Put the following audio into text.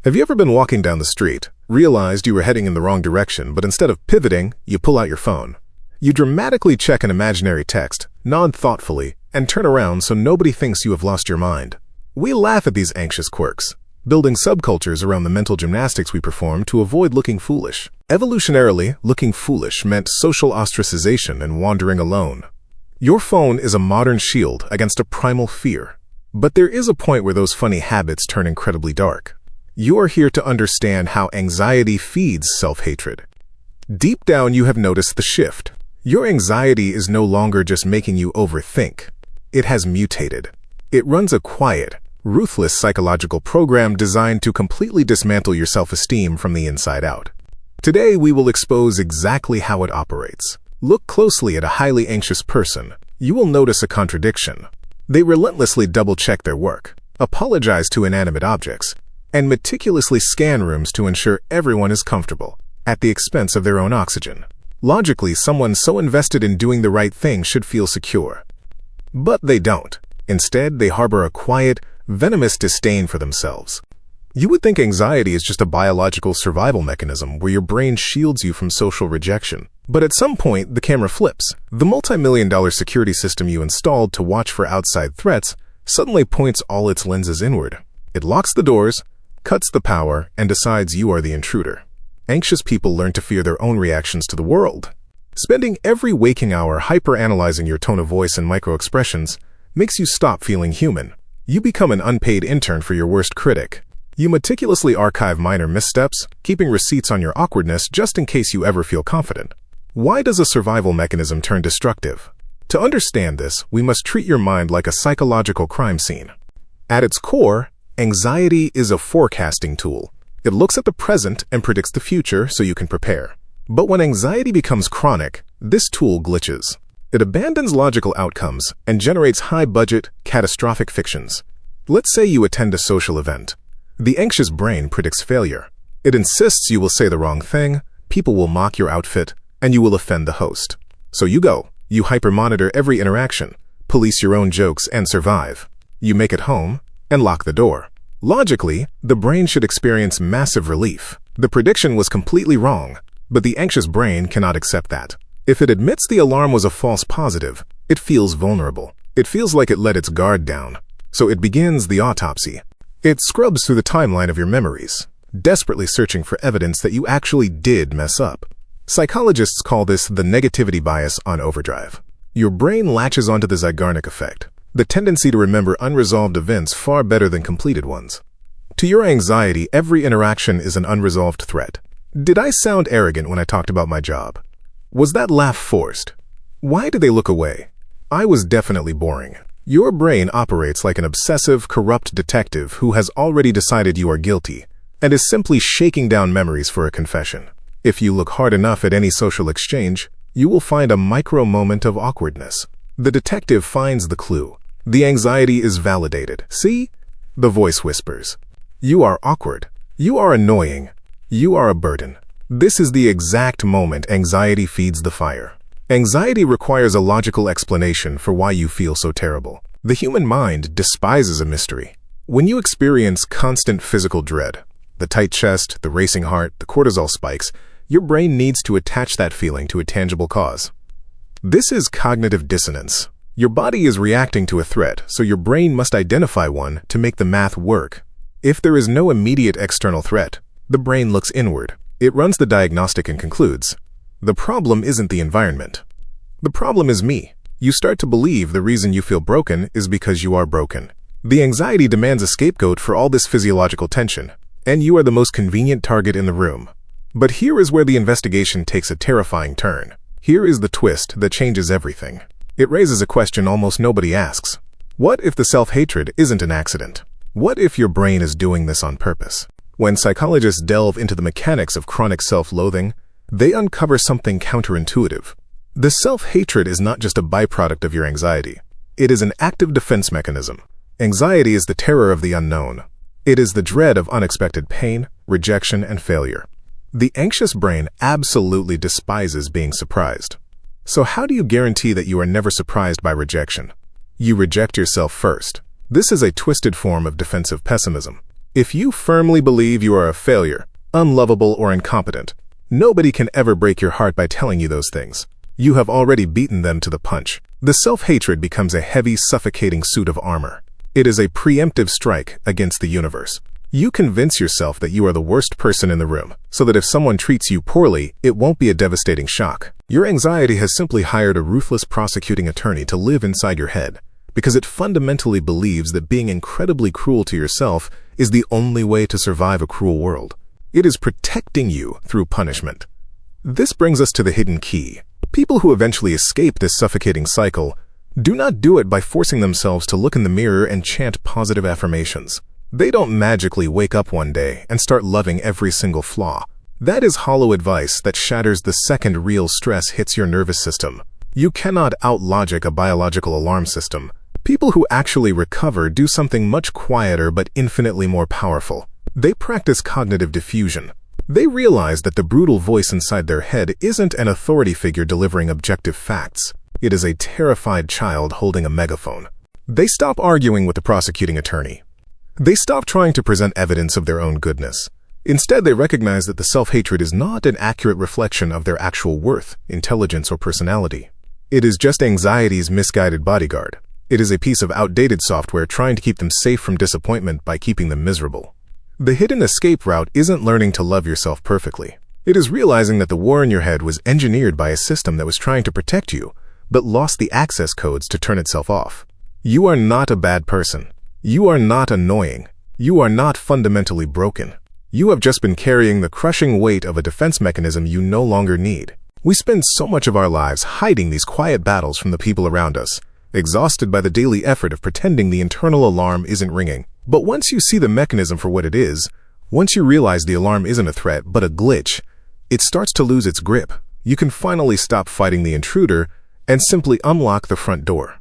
Have you ever been walking down the street, realized you were heading in the wrong direction, but instead of pivoting, you pull out your phone? You dramatically check an imaginary text, nod thoughtfully, and turn around so nobody thinks you have lost your mind. We laugh at these anxious quirks, building subcultures around the mental gymnastics we perform to avoid looking foolish. Evolutionarily, looking foolish meant social ostracization and wandering alone. Your phone is a modern shield against a primal fear. But there is a point where those funny habits turn incredibly dark. You are here to understand how anxiety feeds self-hatred. Deep down, you have noticed the shift. Your anxiety is no longer just making you overthink. It has mutated. It runs a quiet, ruthless psychological program designed to completely dismantle your self-esteem from the inside out. Today, we will expose exactly how it operates. Look closely at a highly anxious person. You will notice a contradiction. They relentlessly double-check their work, apologize to inanimate objects, and meticulously scan rooms to ensure everyone is comfortable, at the expense of their own oxygen. Logically, someone so invested in doing the right thing should feel secure. But they don't. Instead, they harbor a quiet, venomous disdain for themselves. You would think anxiety is just a biological survival mechanism where your brain shields you from social rejection. But at some point, the camera flips. The multi-million-dollar security system you installed to watch for outside threats suddenly points all its lenses inward. It locks the doors, cuts the power, and decides you are the intruder. Anxious people learn to fear their own reactions to the world. Spending every waking hour hyper-analyzing your tone of voice and micro-expressions makes you stop feeling human. You become an unpaid intern for your worst critic. You meticulously archive minor missteps, keeping receipts on your awkwardness just in case you ever feel confident. Why does a survival mechanism turn destructive? To understand this, we must treat your mind like a psychological crime scene. At its core, anxiety is a forecasting tool. It looks at the present and predicts the future so you can prepare. But when anxiety becomes chronic, this tool glitches. It abandons logical outcomes and generates high-budget, catastrophic fictions. Let's say you attend a social event. The anxious brain predicts failure. It insists you will say the wrong thing, people will mock your outfit, and you will offend the host. So you go. You hyper-monitor every interaction, police your own jokes, and survive. You make it home and lock the door. Logically, the brain should experience massive relief. The prediction was completely wrong, but the anxious brain cannot accept that. If it admits the alarm was a false positive, it feels vulnerable. It feels like it let its guard down. So it begins the autopsy. It scrubs through the timeline of your memories, desperately searching for evidence that you actually did mess up. Psychologists call this the negativity bias on overdrive. Your brain latches onto the Zeigarnik effect, the tendency to remember unresolved events far better than completed ones. To your anxiety, every interaction is an unresolved threat. Did I sound arrogant when I talked about my job? Was that laugh forced? Why did they look away? I was definitely boring. Your brain operates like an obsessive, corrupt detective who has already decided you are guilty and is simply shaking down memories for a confession. If you look hard enough at any social exchange, you will find a micro moment of awkwardness. The detective finds the clue. The anxiety is validated. See? The voice whispers. You are awkward. You are annoying. You are a burden. This is the exact moment anxiety feeds the fire. Anxiety requires a logical explanation for why you feel so terrible. The human mind despises a mystery. When you experience constant physical dread, the tight chest, the racing heart, the cortisol spikes, your brain needs to attach that feeling to a tangible cause. This is cognitive dissonance. Your body is reacting to a threat, so your brain must identify one to make the math work. If there is no immediate external threat, the brain looks inward. It runs the diagnostic and concludes, the problem isn't the environment. The problem is me. You start to believe the reason you feel broken is because you are broken. The anxiety demands a scapegoat for all this physiological tension, and you are the most convenient target in the room. But here is where the investigation takes a terrifying turn. Here is the twist that changes everything. It raises a question almost nobody asks. What if the self-hatred isn't an accident? What if your brain is doing this on purpose? When psychologists delve into the mechanics of chronic self-loathing, they uncover something counterintuitive. The self-hatred is not just a byproduct of your anxiety. It is an active defense mechanism. Anxiety is the terror of the unknown. It is the dread of unexpected pain, rejection, and failure. The anxious brain absolutely despises being surprised. So how do you guarantee that you are never surprised by rejection? You reject yourself first. This is a twisted form of defensive pessimism. If you firmly believe you are a failure, unlovable, or incompetent, nobody can ever break your heart by telling you those things. You have already beaten them to the punch. The self-hatred becomes a heavy, suffocating suit of armor. It is a preemptive strike against the universe. You convince yourself that you are the worst person in the room, so that if someone treats you poorly, it won't be a devastating shock. Your anxiety has simply hired a ruthless prosecuting attorney to live inside your head, because it fundamentally believes that being incredibly cruel to yourself is the only way to survive a cruel world. It is protecting you through punishment. This brings us to the hidden key. People who eventually escape this suffocating cycle do not do it by forcing themselves to look in the mirror and chant positive affirmations. They don't magically wake up one day and start loving every single flaw. That is hollow advice that shatters the second real stress hits your nervous system. You cannot out-logic a biological alarm system. People who actually recover do something much quieter but infinitely more powerful. They practice cognitive diffusion. They realize that the brutal voice inside their head isn't an authority figure delivering objective facts. It is a terrified child holding a megaphone. They stop arguing with the prosecuting attorney. They stop trying to present evidence of their own goodness. Instead, they recognize that the self-hatred is not an accurate reflection of their actual worth, intelligence, or personality. It is just anxiety's misguided bodyguard. It is a piece of outdated software trying to keep them safe from disappointment by keeping them miserable. The hidden escape route isn't learning to love yourself perfectly. It is realizing that the war in your head was engineered by a system that was trying to protect you, but lost the access codes to turn itself off. You are not a bad person. You are not annoying. You are not fundamentally broken. You have just been carrying the crushing weight of a defense mechanism you no longer need. We spend so much of our lives hiding these quiet battles from the people around us, exhausted by the daily effort of pretending the internal alarm isn't ringing. But once you see the mechanism for what it is, once you realize the alarm isn't a threat but a glitch, it starts to lose its grip. You can finally stop fighting the intruder and simply unlock the front door.